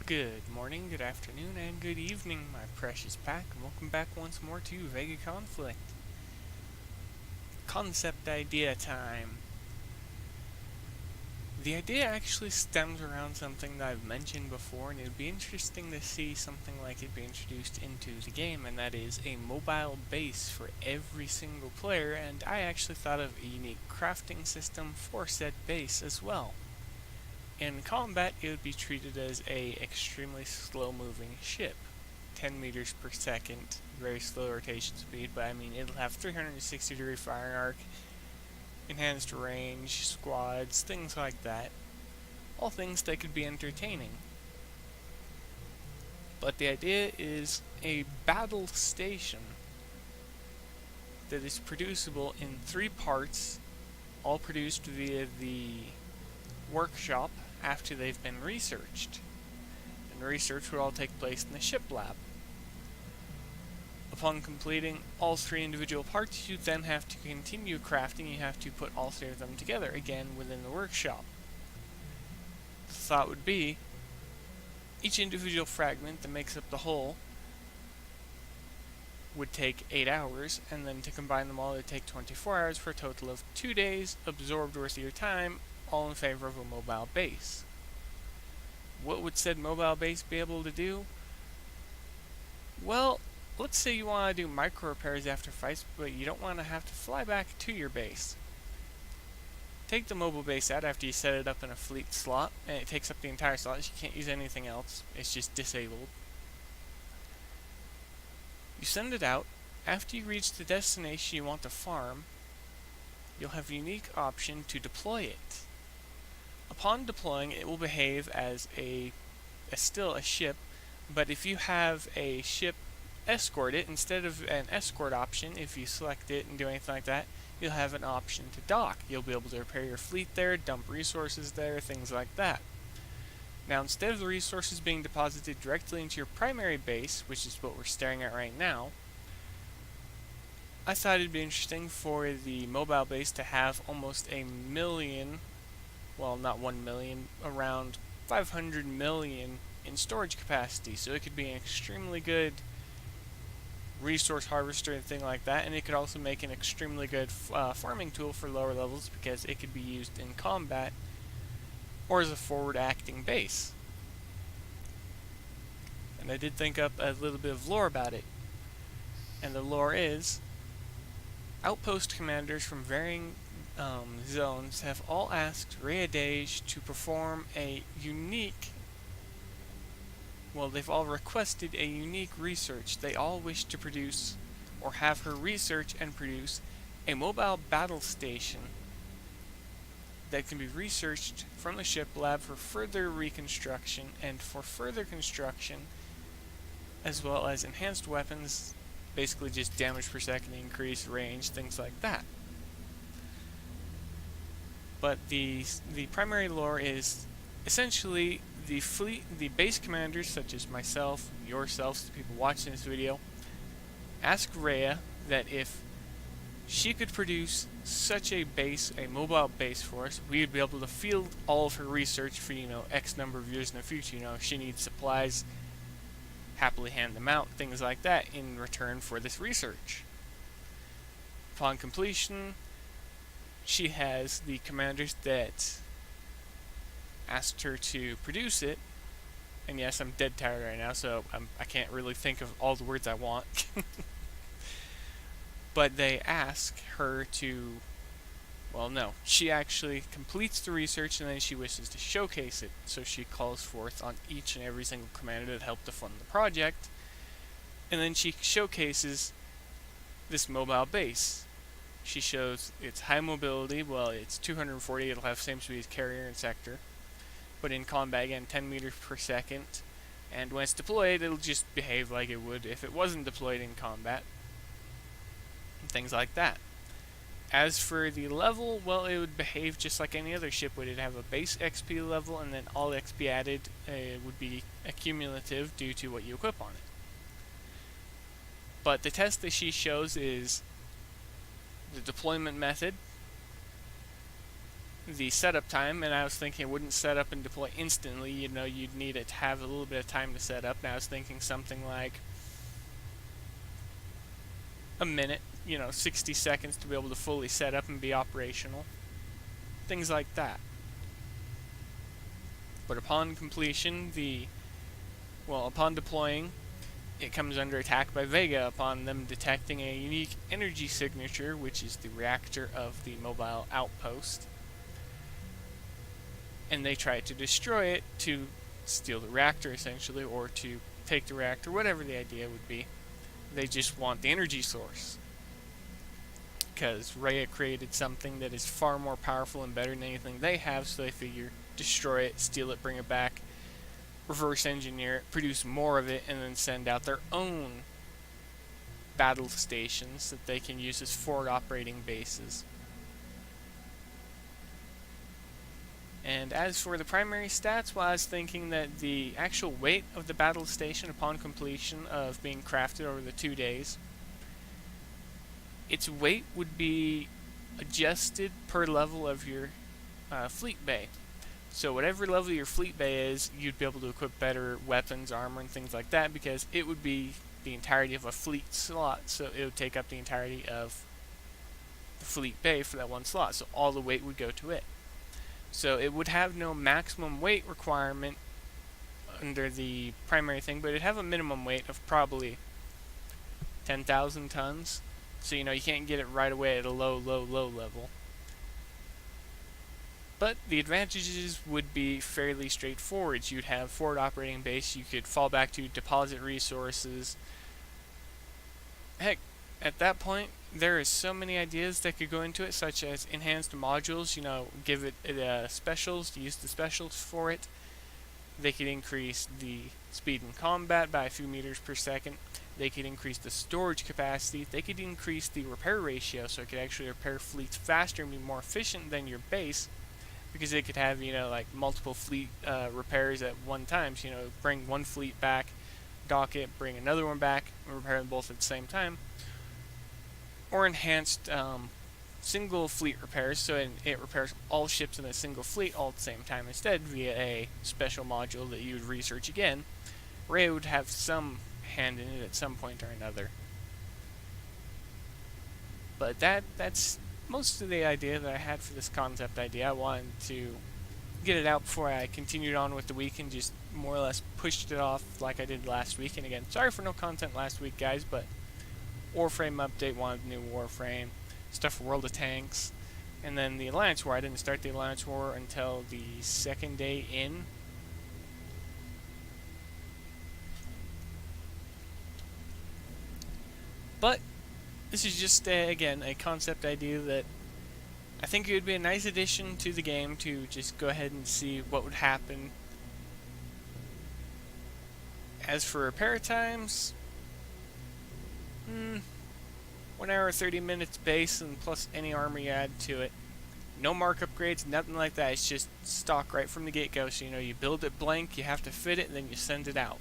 Good morning, good afternoon, and good evening, my precious pack, and welcome back once more to VEGA Conflict. Concept idea time. The idea actually stems around something that I've mentioned before, and it'd be interesting to see something like it be introduced into the game, and that is a mobile base for every single player, and I actually thought of a unique crafting system for said base as well. In combat, it would be treated as a extremely slow-moving ship. 10 meters per second, very slow rotation speed, but I mean, it'll have 360-degree firing arc, enhanced range, squads, things like that. All things that could be entertaining. But the idea is a battle station that is producible in 3 parts, all produced via the workshop after they've been researched. And research would all take place in the ship lab. Upon completing all 3 individual parts, you then have to continue crafting. You have to put all 3 of them together again within the workshop. The thought would be, each individual fragment that makes up the whole would take 8 hours, and then to combine them all it would take 24 hours for a total of 2 days absorbed worth of your time, all in favor of a mobile base. What would said mobile base be able to do? Well, let's say you want to do micro repairs after fights, but you don't want to have to fly back to your base. Take the mobile base out after you set it up in a fleet slot, and it takes up the entire slot. You can't use anything else. It's just disabled. You send it out. After you reach the destination you want to farm, you'll have a unique option to deploy it. Upon deploying, it will behave as still a ship, but if you have a ship escort it, instead of an escort option, if you select it and do anything like that, you'll have an option to dock. You'll be able to repair your fleet there, dump resources there, things like that. Now, instead of the resources being deposited directly into your primary base, which is what we're staring at right now, I thought it'd be interesting for the mobile base to have almost a million, well, not 1 million, around 500 million in storage capacity, so it could be an extremely good resource harvester and thing like that, and it could also make an extremely good farming tool for lower levels because it could be used in combat or as a forward acting base. And I did think up a little bit of lore about it, and the lore is Outpost commanders from varying zones have all asked Rhea to perform a unique, well, they've all requested a unique research. They all wish to produce, or have her research and produce, a mobile battle station that can be researched from the ship lab for further reconstruction and for further construction, as well as enhanced weapons, basically just damage per second increase, range, things like that. But the primary lore is essentially the base commanders, such as myself, yourselves, the people watching this video, ask Rhea that if she could produce such a base, a mobile base for us, we would be able to field all of her research for, X number of years in the future. If she needs supplies, happily hand them out, things like that, in return for this research. Upon completion, she has the commanders that asked her to produce it, and yes, I'm dead tired right now, so I can't really think of all the words I want. But they ask her to, well, no, she actually completes the research and then she wishes to showcase it, so she calls forth on each and every single commander that helped to fund the project, and then she showcases this mobile base. She shows its high mobility, well, it's 240, it'll have same speed as carrier and sector, but in combat, again, 10 meters per second, and when it's deployed, it'll just behave like it would if it wasn't deployed in combat, and things like that. As for the level, well, it would behave just like any other ship would. It'd have a base XP level, and then all XP added would be accumulative due to what you equip on it. But the test that she shows is the deployment method, the setup time, and I was thinking it wouldn't set up and deploy instantly. You know, you'd need it to have a little bit of time to set up. And I was thinking something like a minute, 60 seconds to be able to fully set up and be operational. Things like that. But upon completion, upon deploying, it comes under attack by VEGA upon them detecting a unique energy signature, which is the reactor of the mobile outpost. And they try to destroy it to steal the reactor, essentially, or to take the reactor, whatever the idea would be. They just want the energy source. Because Rhea created something that is far more powerful and better than anything they have, so they figure destroy it, steal it, bring it back, reverse engineer it, produce more of it, and then send out their own battle stations that they can use as forward operating bases. And as for the primary stats, well, I was thinking that the actual weight of the battle station upon completion of being crafted over the 2 days, its weight would be adjusted per level of your fleet bay. So whatever level your fleet bay is, you'd be able to equip better weapons, armor, and things like that, because it would be the entirety of a fleet slot, so it would take up the entirety of the fleet bay for that one slot, so all the weight would go to it. So it would have no maximum weight requirement under the primary thing, but it'd have a minimum weight of probably 10,000 tons. So, you can't get it right away at a low level. But the advantages would be fairly straightforward. You'd have forward operating base, you could fall back to deposit resources. Heck, at that point, there is so many ideas that could go into it, such as enhanced modules, give it specials, use the specials for it. They could increase the speed in combat by a few meters per second. They could increase the storage capacity. They could increase the repair ratio, so it could actually repair fleets faster and be more efficient than your base, because it could have, like multiple fleet repairs at one time. So, bring one fleet back, dock it, bring another one back, and repair them both at the same time. Or enhanced single fleet repairs, so it repairs all ships in a single fleet all at the same time instead via a special module that you would research again. Rhea would have some hand in it at some point or another. But that's most of the idea that I had for this concept idea. I wanted to get it out before I continued on with the week and just more or less pushed it off like I did last week. And again, sorry for no content last week, guys, but Warframe update, wanted new Warframe, stuff for World of Tanks, and then the Alliance War. I didn't start the Alliance War until the second day in. But this is just, again, a concept idea that I think it would be a nice addition to the game to just go ahead and see what would happen. As for repair times, 1 hour 30 minutes base and plus any armor you add to it. No mark upgrades, nothing like that. It's just stock right from the get-go. So you build it blank, you have to fit it, and then you send it out.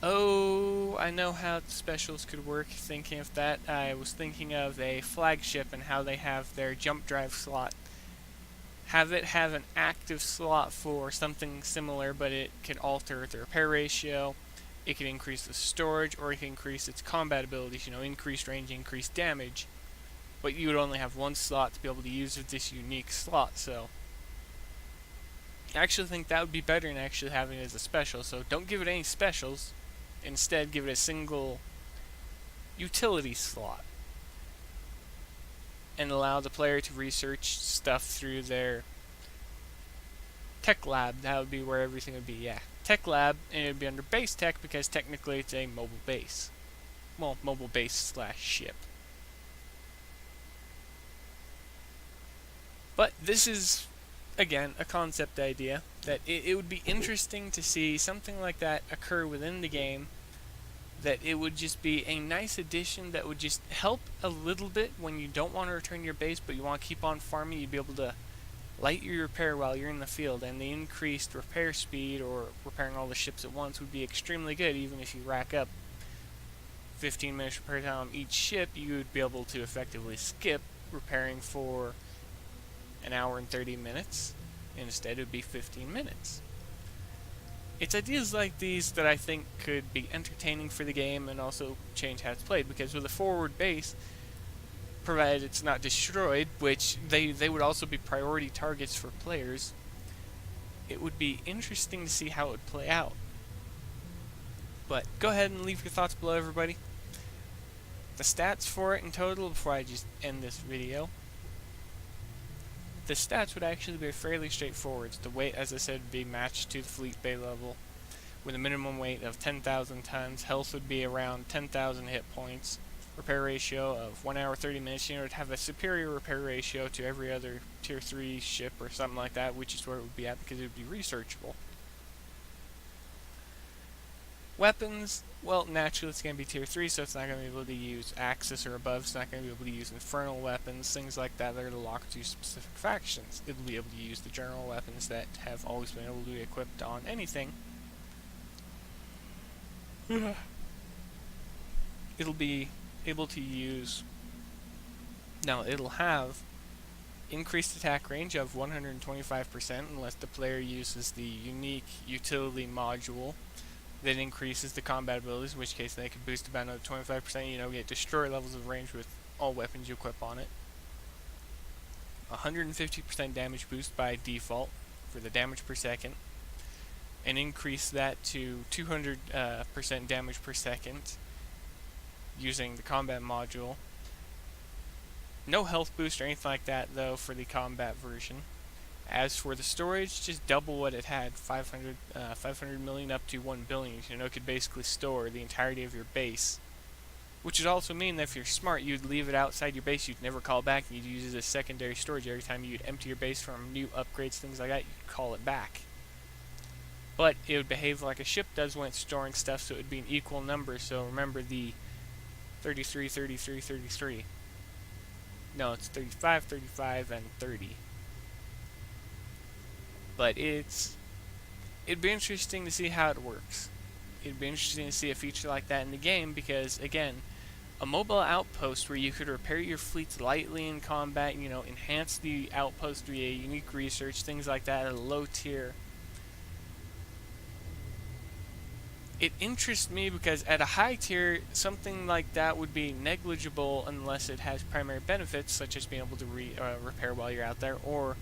Oh, I know how the specials could work. Thinking of that, I was thinking of a flagship and how they have their jump drive slot. Have it have an active slot for something similar, but it could alter the repair ratio. It could increase the storage, or it can increase its combat abilities, increased range, increased damage. But you would only have one slot to be able to use of this unique slot, so I actually think that would be better than actually having it as a special. So don't give it any specials. Instead, give it a single utility slot. And allow the player to research stuff through their tech lab. That would be where everything would be, yeah. Tech lab, and it would be under base tech because technically it's a mobile base. Well, mobile base / ship. But this is, again, a concept idea that it would be interesting to see something like that occur within the game, that it would just be a nice addition that would just help a little bit when you don't want to return your base but you want to keep on farming. You'd be able to light your repair while you're in the field, and the increased repair speed or repairing all the ships at once would be extremely good. Even if you rack up 15 minutes repair time on each ship, you would be able to effectively skip repairing for an hour and 30 minutes. Instead, it would be 15 minutes. It's ideas like these that I think could be entertaining for the game and also change how it's played, because with a forward base, provided it's not destroyed, which they would also be priority targets for players, it would be interesting to see how it would play out. But go ahead and leave your thoughts below, everybody. The stats for it in total, before I just end this video, the stats would actually be fairly straightforward. The weight, as I said, would be matched to the fleet bay level with a minimum weight of 10,000 tons. Health would be around 10,000 hit points. Repair ratio of 1 hour 30 minutes. You know, it would have a superior repair ratio to every other tier 3 ship or something like that, which is where it would be at because it would be researchable. Weapons, well, naturally it's going to be tier 3, so it's not going to be able to use Axis or above. It's not going to be able to use infernal weapons, things like that are locked to specific factions. It'll be able to use the general weapons that have always been able to be equipped on anything. It'll be able to use... Now, it'll have increased attack range of 125% unless the player uses the unique utility module that increases the combat abilities, in which case they could boost about another 25%, you know, get destroy levels of range with all weapons you equip on it. 150% damage boost by default for the damage per second, and increase that to 200% damage per second using the combat module. No health boost or anything like that, though, for the combat version. As for the storage, just double what it had, 500 million up to 1 billion. You know, it could basically store the entirety of your base. Which would also mean that if you're smart, you'd leave it outside your base, you'd never call it back, and you'd use it as secondary storage. Every time you'd empty your base from new upgrades, things like that, you'd call it back. But it would behave like a ship does when it's storing stuff, so it would be an equal number. So remember the 33, 33, 33. No, it's 35, 35, and 30. But it'd be interesting to see how it works. It'd be interesting to see a feature like that in the game because, again, a mobile outpost where you could repair your fleets lightly in combat, you know, enhance the outpost via unique research, things like that at a low tier. It interests me because at a high tier, something like that would be negligible unless it has primary benefits, such as being able to repair while you're out there, or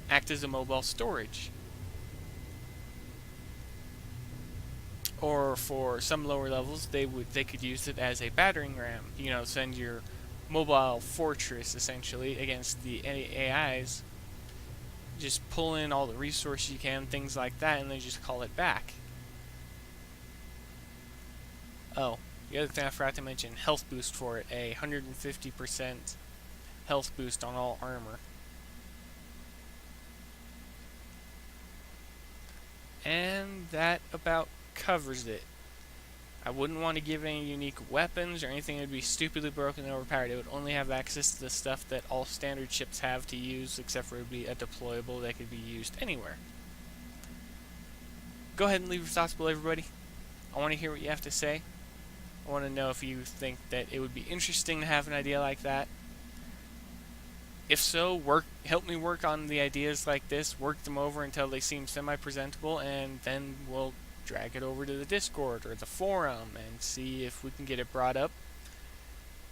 act as a mobile storage. Or for some lower levels, they could use it as a battering ram. You know, send your mobile fortress essentially against the AIs. Just pull in all the resources you can, things like that, and then just call it back. Oh, the other thing I forgot to mention, health boost for it, a 150% health boost on all armor. And that about covers it. I wouldn't want to give any unique weapons or anything that would be stupidly broken and overpowered. It would only have access to the stuff that all standard ships have to use, except for it would be a deployable that could be used anywhere. Go ahead and leave your thoughts below, everybody. I want to hear what you have to say. I want to know if you think that it would be interesting to have an idea like that. If so, help me work on the ideas like this, work them over until they seem semi-presentable, and then we'll drag it over to the Discord or the forum and see if we can get it brought up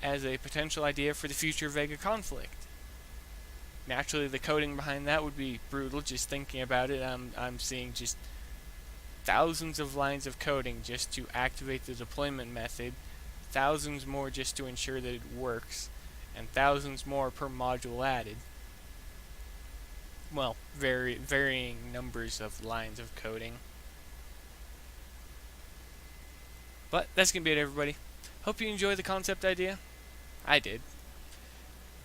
as a potential idea for the future VEGA conflict. Naturally, the coding behind that would be brutal. Just thinking about it, I'm seeing just thousands of lines of coding just to activate the deployment method, thousands more just to ensure that it works, and thousands more per module added. Well, varying numbers of lines of coding. But that's going to be it, everybody. Hope you enjoy the concept idea. I did.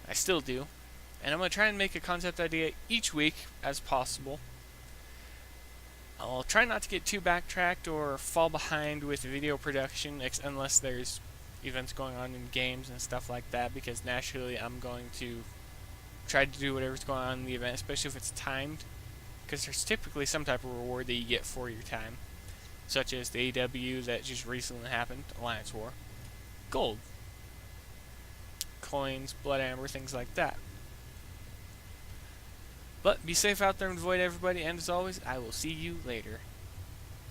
I still do. And I'm going to try and make a concept idea each week as possible. I'll try not to get too backtracked or fall behind with video production unless there's events going on in games and stuff like that, because naturally I'm going to try to do whatever's going on in the event, especially if it's timed, because there's typically some type of reward that you get for your time, such as the AW that just recently happened, Alliance War. Gold. coins, blood amber, things like that. But be safe out there and avoid everybody, and as always, I will see you later.